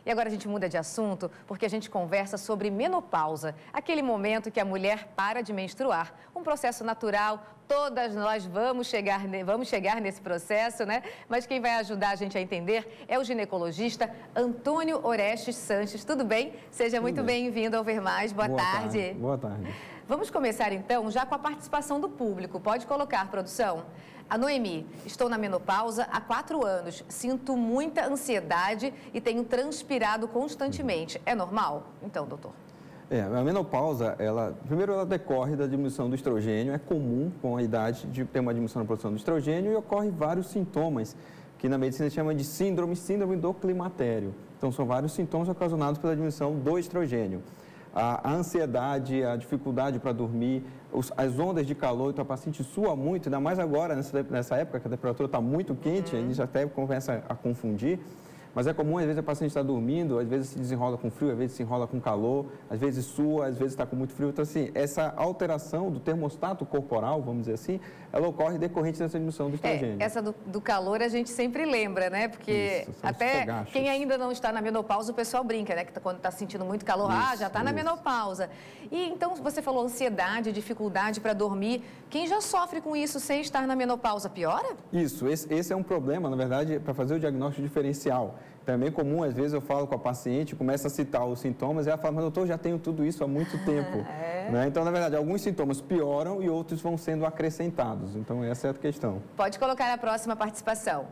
E agora a gente muda de assunto porque a gente conversa sobre menopausa, aquele momento que a mulher para de menstruar. Um processo natural, todas nós vamos chegar nesse processo, né? Mas quem vai ajudar a gente a entender é o ginecologista Antônio Orestes Sanches. Tudo bem? Seja muito bem-vindo ao Ver Mais. Boa tarde. Boa tarde. Vamos começar então já com a participação do público. Pode colocar, produção. A Noemi, estou na menopausa há 4 anos, sinto muita ansiedade e tenho transpirado constantemente. É normal? Então, doutor. A menopausa, primeiro ela decorre da diminuição do estrogênio, é comum com a idade de ter uma diminuição na produção do estrogênio e ocorre vários sintomas, que na medicina se chama de síndrome do climatério. Então, são vários sintomas ocasionados pela diminuição do estrogênio. A ansiedade, a dificuldade para dormir, as ondas de calor, então a paciente sua muito, ainda mais agora, nessa época que a temperatura está muito quente, a gente até começa a confundir, mas é comum, às vezes a paciente está dormindo, às vezes se desenrola com frio, às vezes se enrola com calor, às vezes sua, às vezes está com muito frio. Então, assim, essa alteração do termostato corporal, vamos dizer assim, ela ocorre decorrente dessa diminuição do estrogênio. Essa do calor a gente sempre lembra, né? Porque isso, até quem ainda não está na menopausa, o pessoal brinca, né? Que quando está sentindo muito calor, já está na menopausa. E então, você falou ansiedade, dificuldade para dormir. Quem já sofre com isso sem estar na menopausa, piora? Isso, esse é um problema, na verdade, para fazer o diagnóstico diferencial. Também comum, às vezes eu falo com a paciente, começa a citar os sintomas e ela fala, mas doutor, já tenho tudo isso há muito tempo. Né? Então, na verdade, alguns sintomas pioram e outros vão sendo acrescentados. Então, essa é a questão. Pode colocar a próxima participação.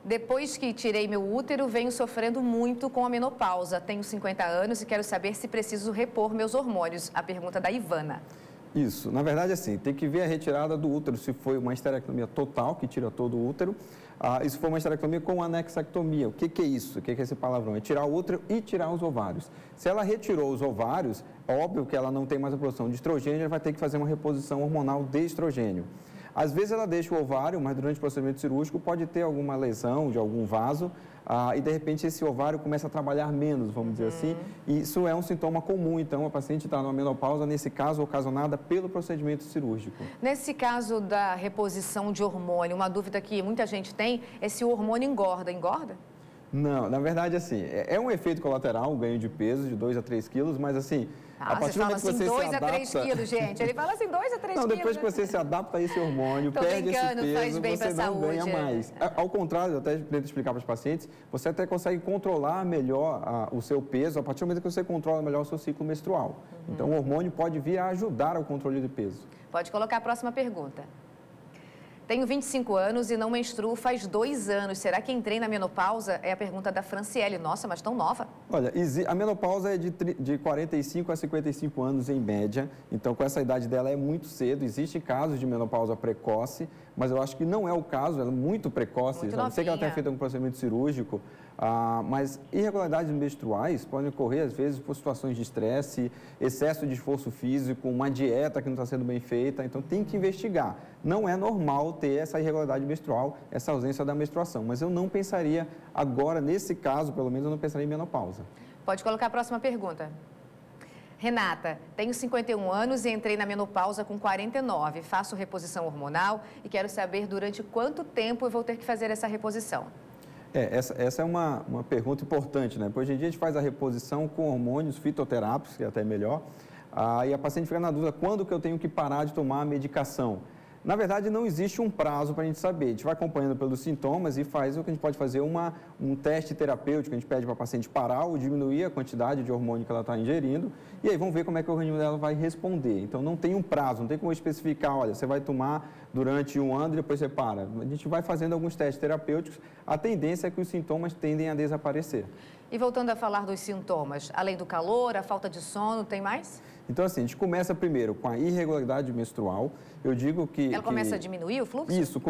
Depois que tirei meu útero, venho sofrendo muito com a menopausa. Tenho 50 anos e quero saber se preciso repor meus hormônios. A pergunta da Ivana. Isso, na verdade, assim, tem que ver a retirada do útero, se foi uma esterectomia total, que tira todo o útero, e se for uma esterectomia com anexectomia. O que é isso? O que é esse palavrão? É tirar o útero e tirar os ovários. Se ela retirou os ovários, óbvio que ela não tem mais a produção de estrogênio, ela vai ter que fazer uma reposição hormonal de estrogênio. Às vezes ela deixa o ovário, mas durante o procedimento cirúrgico pode ter alguma lesão de algum vaso e de repente esse ovário começa a trabalhar menos, vamos dizer assim, e isso é um sintoma comum, então a paciente está numa menopausa, nesse caso ocasionada pelo procedimento cirúrgico. Nesse caso da reposição de hormônio, uma dúvida que muita gente tem é se o hormônio engorda. Engorda? Não, na verdade, assim, é um efeito colateral, um ganho de peso de 2 a 3 quilos, mas assim, a partir do momento que você se adapta... 2 a 3 quilos, gente. Ele fala assim, 2 a 3 quilos. Não, depois que você se adapta a esse hormônio, perde esse peso, você não ganha mais. Ao contrário, eu até tento explicar para os pacientes, você até consegue controlar melhor o seu peso a partir do momento que você controla melhor o seu ciclo menstrual. Então, o hormônio pode vir a ajudar ao controle de peso. Pode colocar a próxima pergunta. Tenho 25 anos e não menstruo faz 2 anos. Será que entrei na menopausa? É a pergunta da Franciele. Nossa, mas tão nova. Olha, a menopausa é de 45 a 55 anos em média. Então, com essa idade dela é muito cedo. Existem casos de menopausa precoce, mas eu acho que não é o caso. Ela é muito precoce. Muito não sei que ela tenha feito algum procedimento cirúrgico, mas irregularidades menstruais podem ocorrer, às vezes, por situações de estresse, excesso de esforço físico, uma dieta que não está sendo bem feita. Então, tem que investigar. Não é normal ter essa irregularidade menstrual, essa ausência da menstruação. Mas eu não pensaria, agora, nesse caso, pelo menos, eu não pensaria em menopausa. Pode colocar a próxima pergunta. Renata, tenho 51 anos e entrei na menopausa com 49. Faço reposição hormonal e quero saber durante quanto tempo eu vou ter que fazer essa reposição. Essa é uma pergunta importante, né? Porque hoje em dia a gente faz a reposição com hormônios fitoterápicos, que é até melhor, e a paciente fica na dúvida quando que eu tenho que parar de tomar a medicação. Na verdade, não existe um prazo para a gente saber. A gente vai acompanhando pelos sintomas e faz o que a gente pode fazer um teste terapêutico. A gente pede para a paciente parar ou diminuir a quantidade de hormônio que ela está ingerindo e aí vamos ver como é que o organismo dela vai responder. Então, não tem um prazo, não tem como especificar, olha, você vai tomar durante 1 ano e depois você para. A gente vai fazendo alguns testes terapêuticos. A tendência é que os sintomas tendem a desaparecer. E voltando a falar dos sintomas, além do calor, a falta de sono, tem mais? Então, assim, a gente começa primeiro com a irregularidade menstrual. Eu digo que... Ela começa a diminuir o fluxo? Isso,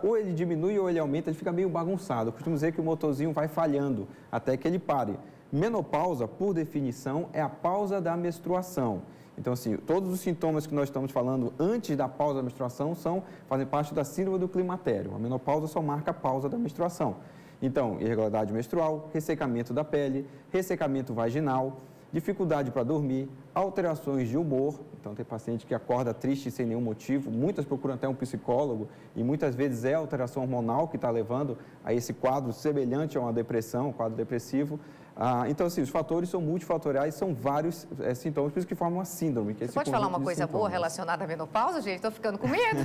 ou ele diminui ou ele aumenta, ele fica meio bagunçado. Eu costumo dizer que o motorzinho vai falhando até que ele pare. Menopausa, por definição, é a pausa da menstruação. Então, assim, todos os sintomas que nós estamos falando antes da pausa da menstruação fazem parte da síndrome do climatério. A menopausa só marca a pausa da menstruação. Então, irregularidade menstrual, ressecamento da pele, ressecamento vaginal, dificuldade para dormir, alterações de humor. Então, tem paciente que acorda triste sem nenhum motivo, muitas procuram até um psicólogo e muitas vezes é a alteração hormonal que está levando a esse quadro semelhante a uma depressão, um quadro depressivo. Então, assim, os fatores são multifatoriais, são vários sintomas, por isso que formam uma síndrome. Que é Você pode falar uma coisa boa relacionada à menopausa, gente? Estou ficando com medo.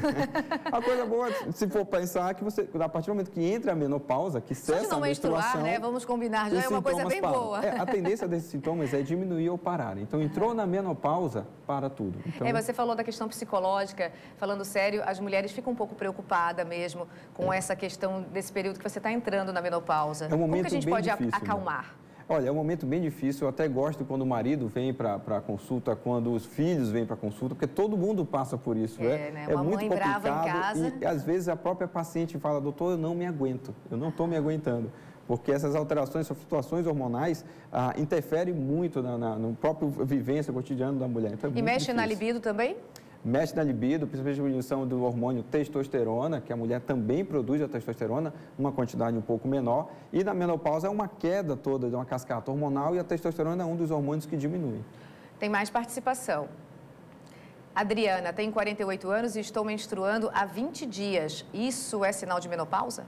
A coisa boa, se for pensar, que você, a partir do momento que entra a menopausa, que cessa só de não a menstruação... né? Vamos combinar, já é uma coisa bem boa. A tendência desses sintomas é diminuir ou parar. Então, entrou na menopausa, para tudo. Então... Você falou da questão psicológica. Falando sério, as mulheres ficam um pouco preocupadas mesmo com essa questão desse período que você está entrando na menopausa. É um momento Como que a gente bem pode difícil, acalmar? Né? Olha, é um momento bem difícil. Eu até gosto quando o marido vem para a consulta, quando os filhos vêm para a consulta, porque todo mundo passa por isso. Né? Uma muito mãe complicado. Brava em casa. E às vezes a própria paciente fala, doutor, eu não me aguento, eu não estou me aguentando. Porque essas alterações, essas flutuações hormonais interferem muito no próprio vivência cotidiana da mulher. Então, e mexe na libido também? Mexe na libido, principalmente a diminuição do hormônio testosterona, que a mulher também produz a testosterona, uma quantidade um pouco menor. E na menopausa é uma queda toda de uma cascata hormonal e a testosterona é um dos hormônios que diminui. Tem mais participação. Adriana, tenho 48 anos e estou menstruando há 20 dias. Isso é sinal de menopausa?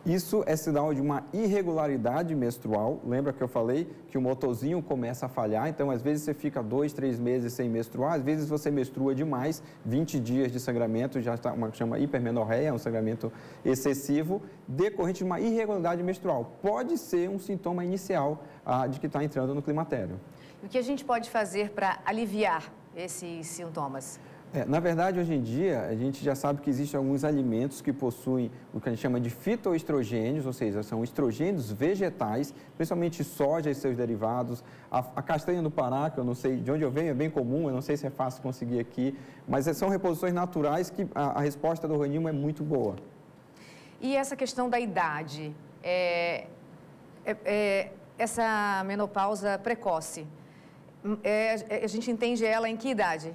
Isso é sinal de uma irregularidade menstrual. Lembra que eu falei que o motorzinho começa a falhar? Então, às vezes, você fica 2, 3 meses sem menstruar. Às vezes, você menstrua demais, 20 dias de sangramento, já está uma que chama hipermenorreia, um sangramento excessivo, decorrente de uma irregularidade menstrual. Pode ser um sintoma inicial de que está entrando no climatério. E o que a gente pode fazer para aliviar esses sintomas? Na verdade, hoje em dia, a gente já sabe que existem alguns alimentos que possuem o que a gente chama de fitoestrogênios, ou seja, são estrogênios vegetais, principalmente soja e seus derivados. A castanha do Pará, que eu não sei de onde eu venho, é bem comum, eu não sei se é fácil conseguir aqui, mas são reposições naturais que a resposta do organismo é muito boa. E essa questão da idade, essa menopausa precoce, a gente entende ela em que idade?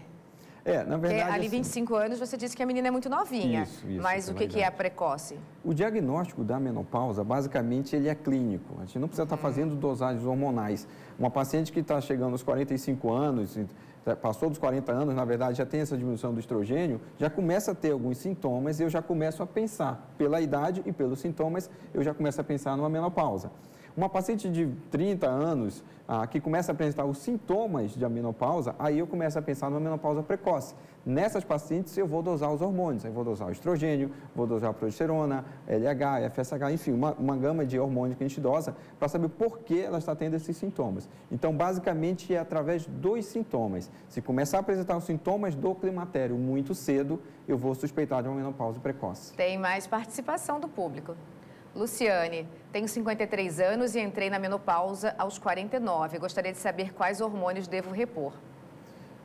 Na verdade... ali 25 anos, você disse que a menina é muito novinha. Isso, mas o que é a precoce? O diagnóstico da menopausa, basicamente, ele é clínico. A gente não precisa estar fazendo dosagens hormonais. Uma paciente que está chegando aos 45 anos, passou dos 40 anos, na verdade, já tem essa diminuição do estrogênio, já começa a ter alguns sintomas e eu já começo a pensar, pela idade e pelos sintomas, eu já começo a pensar numa menopausa. Uma paciente de 30 anos que começa a apresentar os sintomas de menopausa, aí eu começo a pensar numa menopausa precoce. Nessas pacientes eu vou dosar os hormônios, eu vou dosar o estrogênio, vou dosar a progesterona, LH, FSH, enfim, uma gama de hormônios que a gente dosa para saber por que ela está tendo esses sintomas. Então, basicamente, é através dos sintomas. Se começar a apresentar os sintomas do climatério muito cedo, eu vou suspeitar de uma menopausa precoce. Tem mais participação do público. Luciane, tenho 53 anos e entrei na menopausa aos 49. Gostaria de saber quais hormônios devo repor.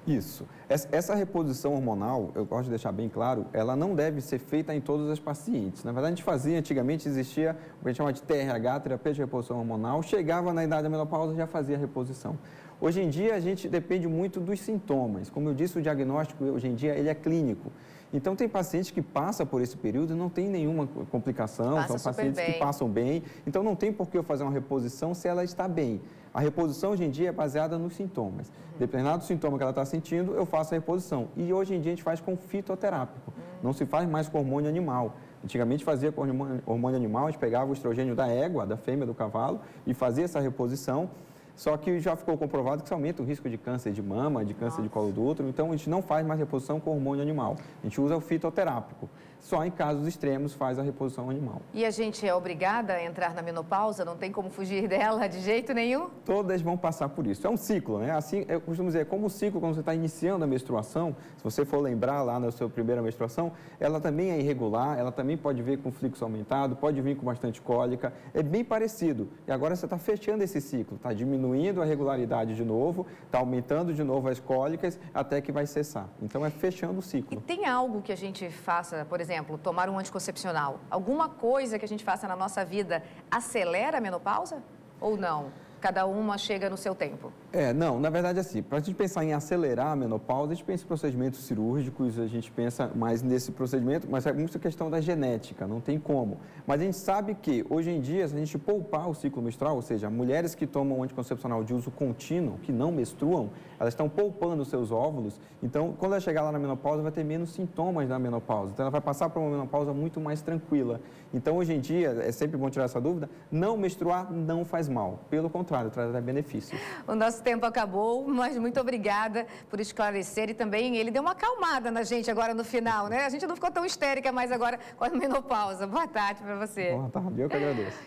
Isso. Essa reposição hormonal, eu gosto de deixar bem claro, ela não deve ser feita em todas as pacientes. Na verdade, a gente fazia, antigamente existia o que a gente chama de TRH, terapia de reposição hormonal, chegava na idade da menopausa e já fazia a reposição. Hoje em dia, a gente depende muito dos sintomas. Como eu disse, o diagnóstico, hoje em dia, ele é clínico. Então, tem pacientes que passam por esse período e não tem nenhuma complicação, são pacientes que passam bem. Então, não tem por que eu fazer uma reposição se ela está bem. A reposição, hoje em dia, é baseada nos sintomas. Dependendo do sintoma que ela está sentindo, eu faço a reposição. E, hoje em dia, a gente faz com fitoterápico. Não se faz mais com hormônio animal. Antigamente, fazia com hormônio animal, a gente pegava o estrogênio da égua, da fêmea do cavalo, e fazia essa reposição. Só que já ficou comprovado que isso aumenta o risco de câncer de mama, de câncer de colo do útero. Então, a gente não faz mais reposição com hormônio animal. A gente usa o fitoterápico. Só em casos extremos faz a reposição animal. E a gente é obrigada a entrar na menopausa? Não tem como fugir dela de jeito nenhum? Todas vão passar por isso. É um ciclo, né? Assim, eu costumo dizer, como o ciclo, quando você está iniciando a menstruação, se você for lembrar lá na sua primeira menstruação, ela também é irregular, ela também pode vir com fluxo aumentado, pode vir com bastante cólica. É bem parecido. E agora você está fechando esse ciclo, está diminuindo a regularidade de novo, está aumentando de novo as cólicas, até que vai cessar. Então, é fechando o ciclo. E tem algo que a gente faça, por exemplo, tomar um anticoncepcional? Alguma coisa que a gente faça na nossa vida acelera a menopausa ou não? Cada uma chega no seu tempo. Não, na verdade, assim, para a gente pensar em acelerar a menopausa, a gente pensa em procedimentos cirúrgicos, a gente pensa mais nesse procedimento, mas é muita questão da genética, não tem como. Mas a gente sabe que, hoje em dia, se a gente poupar o ciclo menstrual, ou seja, mulheres que tomam anticoncepcional de uso contínuo, que não menstruam, elas estão poupando os seus óvulos, então, quando ela chegar lá na menopausa, vai ter menos sintomas da menopausa. Então, ela vai passar por uma menopausa muito mais tranquila. Então, hoje em dia, é sempre bom tirar essa dúvida, não menstruar não faz mal. Pelo contrário, contrário, traz até benefícios. O nosso tempo acabou, mas muito obrigada por esclarecer e também ele deu uma acalmada na gente agora no final, né? A gente não ficou tão histérica mais agora com a menopausa. Boa tarde para você. Boa tarde, eu que agradeço.